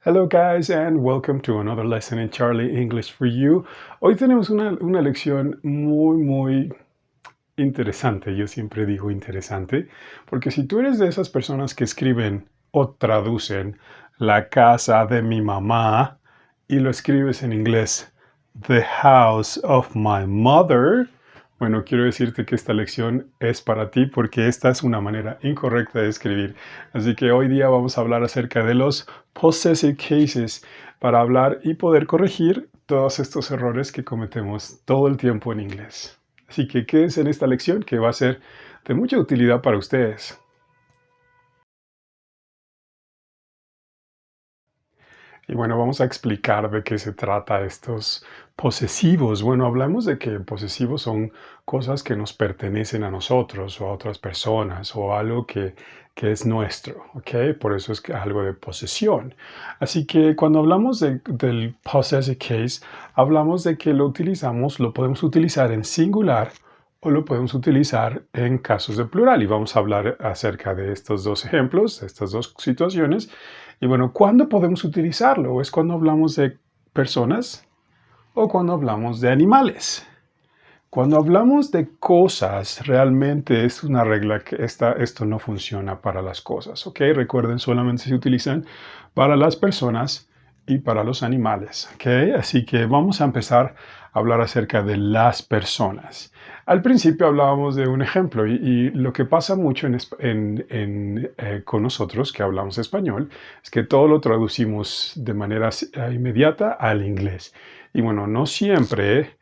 Hello guys and welcome to another lesson in Charlie English for You. Hoy tenemos una lección muy interesante. Yo siempre digo interesante porque si tú eres de esas personas que escriben o traducen la casa de mi mamá y lo escribes en inglés, the house of my mother, bueno, quiero decirte que esta lección es para ti porque esta es una manera incorrecta de escribir. Así que hoy día vamos a hablar acerca de los possessive cases para hablar y poder corregir todos estos errores que cometemos todo el tiempo en inglés. Así que quédense en esta lección que va a ser de mucha utilidad para ustedes. Y bueno, vamos a explicar de qué se trata estos posesivos. Bueno, hablamos de que posesivos son cosas que nos pertenecen a nosotros o a otras personas o algo que es nuestro, ¿ok? Por eso es que algo de posesión. Así que cuando hablamos del possessive case, hablamos de que lo podemos utilizar en singular o lo podemos utilizar en casos de plural. Y vamos a hablar acerca de estos dos ejemplos, estas dos situaciones. Y bueno, ¿cuándo podemos utilizarlo? ¿Es cuando hablamos de personas o cuando hablamos de animales? Cuando hablamos de cosas, realmente es una regla que esto no funciona para las cosas, ¿ok? Recuerden, solamente se utilizan para las personas y para los animales, ¿ok? Así que vamos a empezar a hablar acerca de las personas. Al principio hablábamos de un ejemplo y lo que pasa mucho con nosotros que hablamos español es que todo lo traducimos de manera inmediata al inglés. Y bueno, no siempre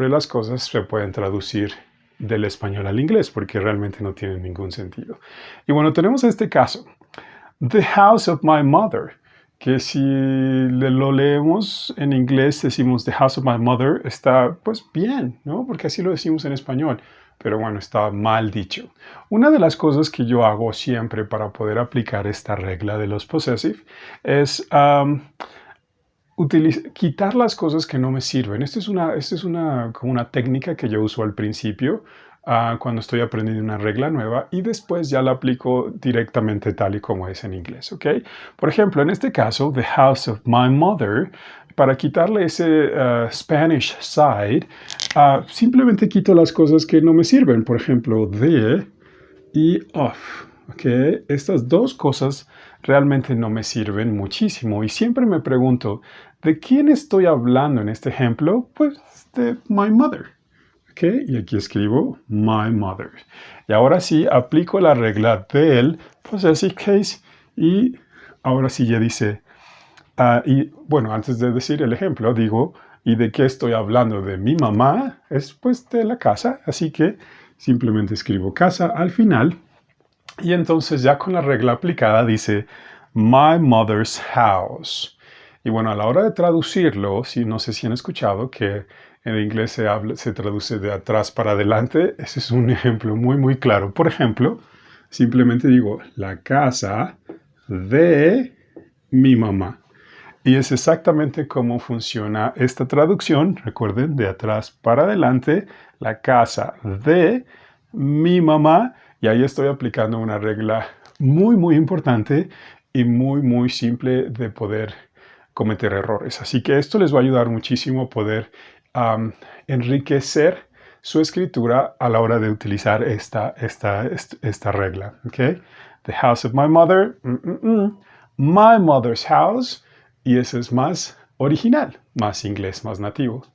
las cosas se pueden traducir del español al inglés porque realmente no tienen ningún sentido. Y bueno, tenemos este caso. The house of my mother, que si lo leemos en inglés decimos the house of my mother, está pues bien, ¿no? Porque así lo decimos en español. Pero bueno, está mal dicho. Una de las cosas que yo hago siempre para poder aplicar esta regla de los possessive es quitar las cosas que no me sirven. Como una técnica que yo uso al principio cuando estoy aprendiendo una regla nueva y después ya la aplico directamente tal y como es en inglés, ¿ok? Por ejemplo, en este caso, the house of my mother, para quitarle ese Spanish side, simplemente quito las cosas que no me sirven. Por ejemplo, the y off. ¿Okay? Estas dos cosas realmente no me sirven muchísimo y siempre me pregunto, ¿de quién estoy hablando en este ejemplo? Pues de my mother. ¿Okay? Y aquí escribo my mother. Y ahora sí aplico la regla del possessive case y ahora sí ya dice, y bueno, antes de decir el ejemplo, digo, ¿y de qué estoy hablando? De mi mamá, es pues de la casa, así que simplemente escribo casa al final. Y entonces ya con la regla aplicada dice my mother's house. Y bueno, a la hora de traducirlo, no sé si han escuchado que en inglés se traduce de atrás para adelante. Ese es un ejemplo muy claro. Por ejemplo, simplemente digo la casa de mi mamá. Y es exactamente cómo funciona esta traducción. Recuerden, de atrás para adelante, la casa de mi mamá. Y ahí estoy aplicando una regla muy importante y muy simple de poder cometer errores. Así que esto les va a ayudar muchísimo a poder enriquecer su escritura a la hora de utilizar esta regla. ¿Okay? The house of my mother, my mother's house, y ese es más original, más inglés, más nativo.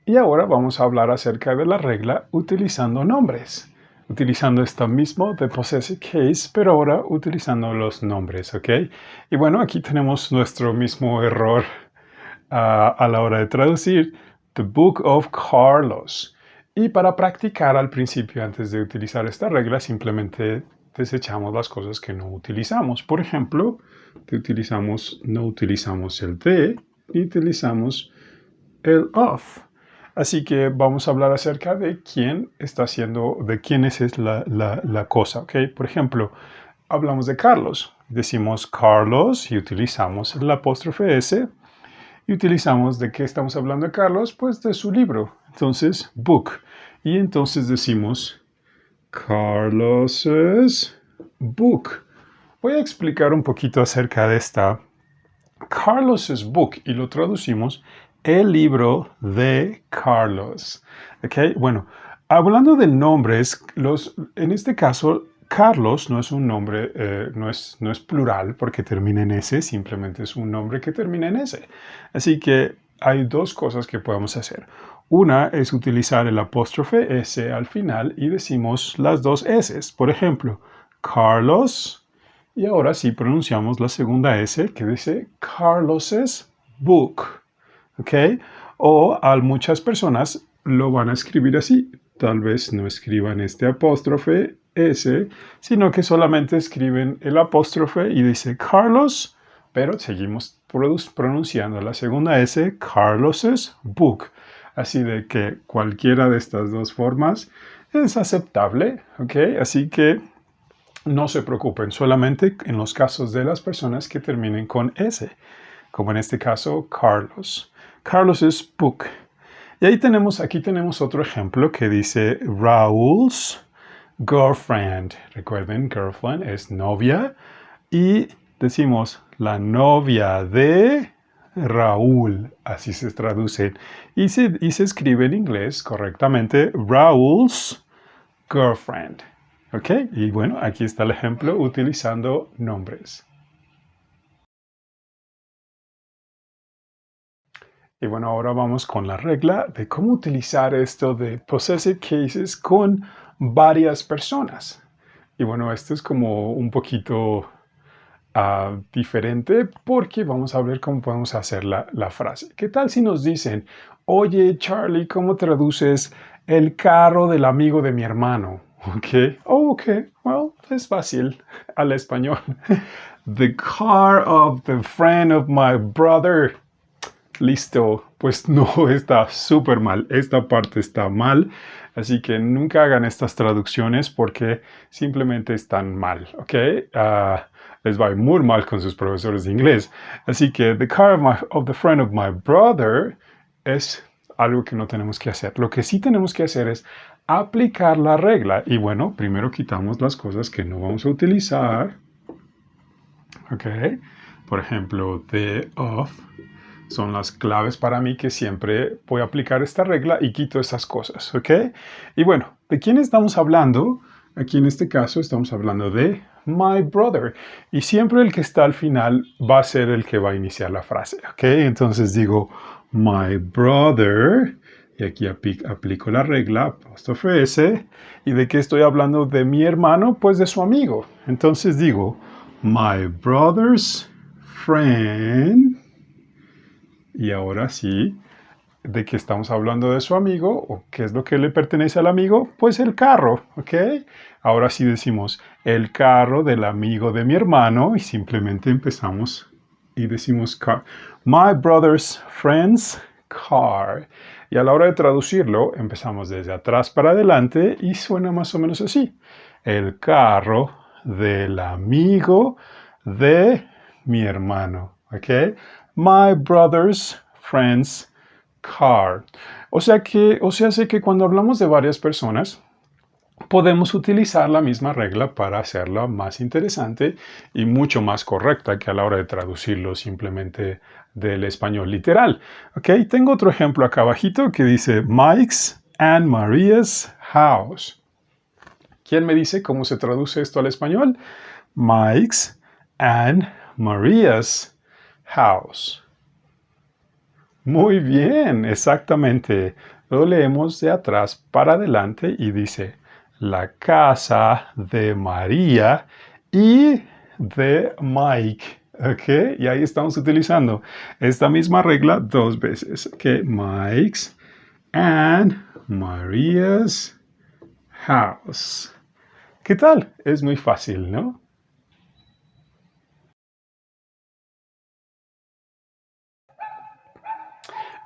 Y ahora vamos a hablar acerca de la regla utilizando nombres. Utilizando esto mismo de possessive case, pero ahora utilizando los nombres, ¿ok? Y bueno, aquí tenemos nuestro mismo error a la hora de traducir. The Book of Carlos. Y para practicar al principio, antes de utilizar esta regla, simplemente desechamos las cosas que no utilizamos. Por ejemplo, no utilizamos el de y utilizamos el of. Así que vamos a hablar acerca de quién está haciendo, de quién es la cosa, ¿ok? Por ejemplo, hablamos de Carlos. Decimos Carlos y utilizamos el apóstrofe S. Y utilizamos de qué estamos hablando de Carlos, pues de su libro. Entonces, book. Y entonces decimos Carlos's book. Voy a explicar un poquito acerca de esta Carlos's book y lo traducimos el libro de Carlos. ¿Ok? Bueno, hablando de nombres, en este caso, Carlos no es un nombre, no es plural porque termina en S, simplemente es un nombre que termina en S. Así que hay dos cosas que podemos hacer. Una es utilizar el apóstrofe S al final y decimos las dos S. Por ejemplo, Carlos, y ahora sí pronunciamos la segunda S que dice Carlos's book. ¿Ok? O a muchas personas lo van a escribir así. Tal vez no escriban este apóstrofe S, sino que solamente escriben el apóstrofe y dice Carlos, pero seguimos pronunciando la segunda S, Carlos's book. Así de que cualquiera de estas dos formas es aceptable, ¿ok? Así que no se preocupen, solamente en los casos de las personas que terminen con S, como en este caso Carlos. Carlos's book. Y aquí tenemos otro ejemplo que dice Raúl's girlfriend. Recuerden, girlfriend es novia. Y decimos la novia de Raúl. Así se traduce. Y se escribe en inglés correctamente Raúl's girlfriend. ¿Ok? Y bueno, aquí está el ejemplo utilizando nombres. Y bueno, ahora vamos con la regla de cómo utilizar esto de possessive cases con varias personas. Y bueno, esto es como un poquito diferente porque vamos a ver cómo podemos hacer la frase. ¿Qué tal si nos dicen, oye Charlie, ¿cómo traduces el carro del amigo de mi hermano? Ok, ok, well, es fácil al español. The car of the friend of my brother. Listo, pues no, está súper mal. Esta parte está mal. Así que nunca hagan estas traducciones porque simplemente están mal, ¿ok? Les va muy mal con sus profesores de inglés. Así que the car of the friend of my brother es algo que no tenemos que hacer. Lo que sí tenemos que hacer es aplicar la regla. Y bueno, primero quitamos las cosas que no vamos a utilizar. ¿Ok? Por ejemplo, the, of. Son las claves para mí que siempre voy a aplicar esta regla y quito esas cosas, ¿ok? Y bueno, ¿de quién estamos hablando? Aquí en este caso estamos hablando de my brother. Y siempre el que está al final va a ser el que va a iniciar la frase, ¿ok? Entonces digo my brother, y aquí aplico la regla, apóstrofe S. ¿Y de qué estoy hablando? De mi hermano, pues de su amigo. Entonces digo my brother's friend. Y ahora sí, ¿de qué estamos hablando de su amigo? ¿O qué es lo que le pertenece al amigo? Pues el carro, ¿ok? Ahora sí decimos el carro del amigo de mi hermano y simplemente empezamos y decimos car. My brother's friend's car. Y a la hora de traducirlo, empezamos desde atrás para adelante y suena más o menos así. El carro del amigo de mi hermano, ¿ok? My brother's friend's car. O sea que cuando hablamos de varias personas, podemos utilizar la misma regla para hacerla más interesante y mucho más correcta que a la hora de traducirlo simplemente del español literal. Ok, tengo otro ejemplo acá abajito que dice Mike's and Maria's house. ¿Quién me dice cómo se traduce esto al español? Mike's and Maria's house. Muy bien, exactamente. Lo leemos de atrás para adelante y dice la casa de María y de Mike. ¿Ok? Y ahí estamos utilizando esta misma regla dos veces. ¿Ok? Mike's and Maria's house. ¿Qué tal? Es muy fácil, ¿no?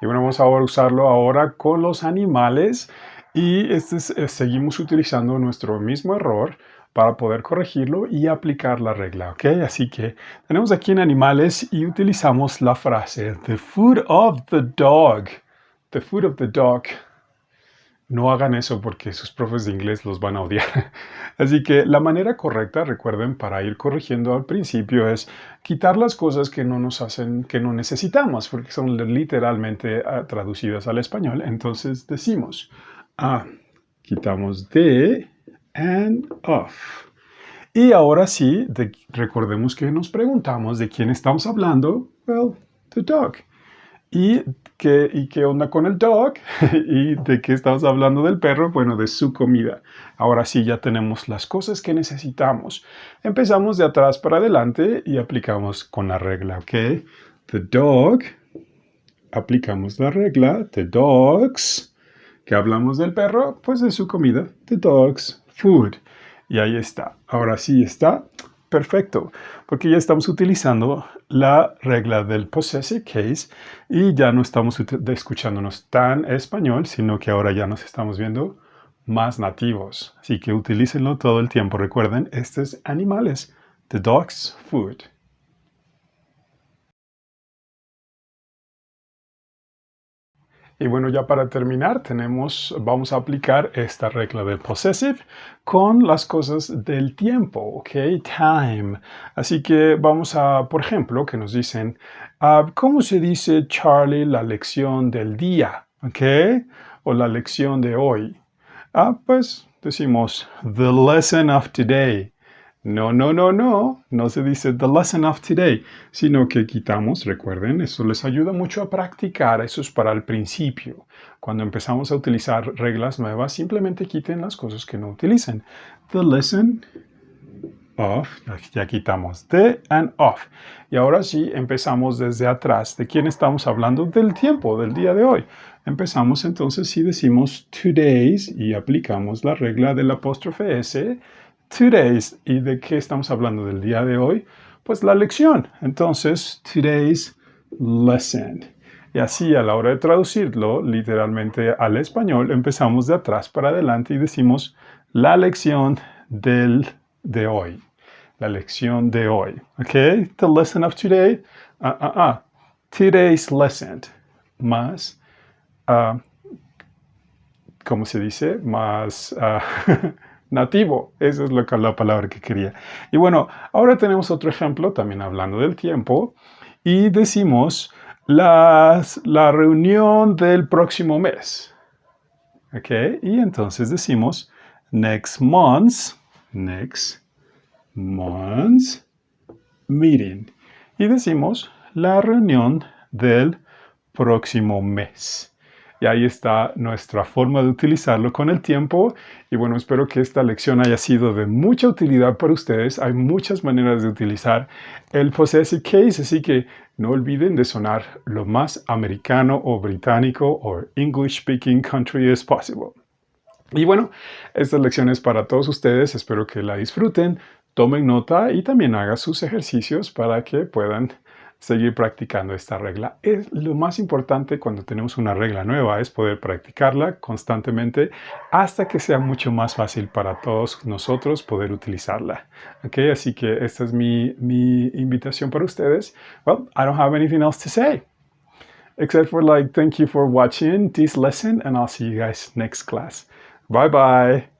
Y bueno, vamos a usarlo ahora con los animales y seguimos utilizando nuestro mismo error para poder corregirlo y aplicar la regla, ¿ok? Así que tenemos aquí en animales y utilizamos la frase the food of the dog. The food of the dog. No hagan eso porque sus profes de inglés los van a odiar. Así que la manera correcta, recuerden, para ir corrigiendo al principio es quitar las cosas que no nos hacen, que no necesitamos, porque son literalmente traducidas al español. Entonces decimos, quitamos de and of. Y ahora sí, recordemos que nos preguntamos de quién estamos hablando. Well, the dog. ¿Y qué onda con el dog? ¿Y de qué estamos hablando del perro? Bueno, de su comida. Ahora sí ya tenemos las cosas que necesitamos. Empezamos de atrás para adelante y aplicamos con la regla, ¿ok? The dog. Aplicamos la regla. The dogs. ¿Qué hablamos del perro? Pues de su comida. The dog's food. Y ahí está. Ahora sí está perfecto, porque ya estamos utilizando la regla del possessive case y ya no estamos escuchándonos tan español, sino que ahora ya nos estamos viendo más nativos. Así que utilícenlo todo el tiempo. Recuerden, estos animales. The dog's food. Y bueno, ya para terminar, vamos a aplicar esta regla del possessive con las cosas del tiempo, ¿ok? Time. Así que vamos a, por ejemplo, que nos dicen, ¿cómo se dice, Charlie, la lección del día? ¿Ok? O la lección de hoy. Pues decimos, the lesson of today. No, no, no, no. No se dice the lesson of today, sino que quitamos, recuerden, eso les ayuda mucho a practicar. Eso es para el principio. Cuando empezamos a utilizar reglas nuevas, simplemente quiten las cosas que no utilicen. The lesson of, ya quitamos the and of. Y ahora sí, empezamos desde atrás. ¿De quién estamos hablando? Del tiempo, del día de hoy. Empezamos entonces y decimos today's y aplicamos la regla del apóstrofe S. Today's. ¿Y de qué estamos hablando del día de hoy? Pues la lección. Entonces, today's lesson. Y así a la hora de traducirlo literalmente al español, empezamos de atrás para adelante y decimos la lección de hoy. La lección de hoy. ¿Ok? The lesson of today. Today's lesson. Más, ¿cómo se dice? Más nativo. Esa es la palabra que quería. Y bueno, ahora tenemos otro ejemplo, también hablando del tiempo. Y decimos la reunión del próximo mes. ¿Ok? Y entonces decimos next month's meeting. Y decimos la reunión del próximo mes. Y ahí está nuestra forma de utilizarlo con el tiempo. Y bueno, espero que esta lección haya sido de mucha utilidad para ustedes. Hay muchas maneras de utilizar el possessive case, así que no olviden de sonar lo más americano o británico o English speaking country as possible. Y bueno, esta lección es para todos ustedes. Espero que la disfruten, tomen nota y también hagan sus ejercicios para que puedan seguir practicando esta regla. Es lo más importante cuando tenemos una regla nueva, es poder practicarla constantemente hasta que sea mucho más fácil para todos nosotros poder utilizarla. Okay, así que esta es mi invitación para ustedes. Well, I don't have anything else to say, except for thank you for watching this lesson and I'll see you guys next class. Bye bye.